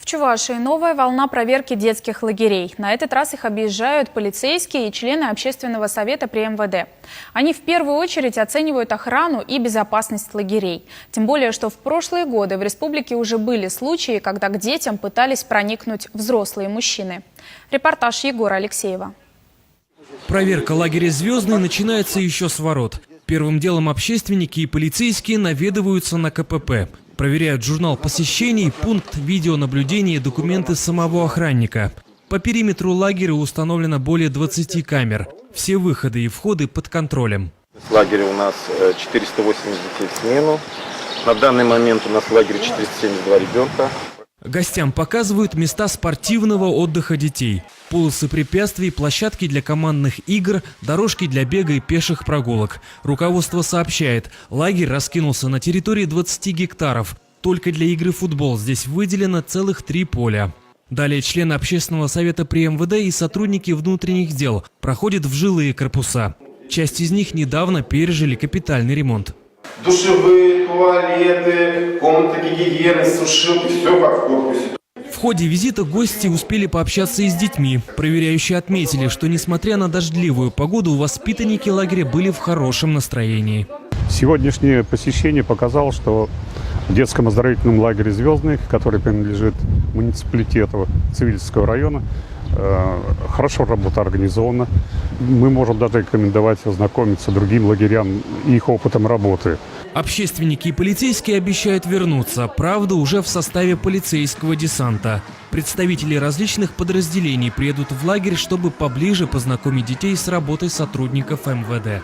Чувашии новая волна проверки детских лагерей. На этот раз их объезжают полицейские и члены общественного совета при МВД. Они в первую очередь оценивают охрану и безопасность лагерей. Тем более, что в прошлые годы в республике уже были случаи, когда к детям пытались проникнуть взрослые мужчины. Репортаж Егора Алексеева. Проверка лагеря «Звездный» начинается еще с ворот. Первым делом общественники и полицейские наведываются на КПП. Проверяют журнал посещений, пункт видеонаблюдения и документы самого охранника. По периметру лагеря установлено более 20 камер. Все выходы и входы под контролем. В лагере у нас 480 детей в смену. На данный момент у нас в лагере 472 ребенка. Гостям показывают места спортивного отдыха детей. Полосы препятствий, площадки для командных игр, дорожки для бега и пеших прогулок. Руководство сообщает, лагерь раскинулся на территории 20 гектаров. Только для игры в футбол здесь выделено целых 3 поля. Далее члены общественного совета при МВД и сотрудники внутренних дел проходят в жилые корпуса. Часть из них недавно пережили капитальный ремонт. Душевые, туалеты, комнаты гигиены, сушилки, все как в корпусе. В ходе визита гости успели пообщаться и с детьми. Проверяющие отметили, что несмотря на дождливую погоду, воспитанники лагеря были в хорошем настроении. Сегодняшнее посещение показало, что в детском оздоровительном лагере «Звездный», который принадлежит муниципалитету Цивильского района, хорошо работа организована. Мы можем даже рекомендовать ознакомиться другим лагерям и их опытом работы. Общественники и полицейские обещают вернуться, правда, уже в составе полицейского десанта. Представители различных подразделений приедут в лагерь, чтобы поближе познакомить детей с работой сотрудников МВД.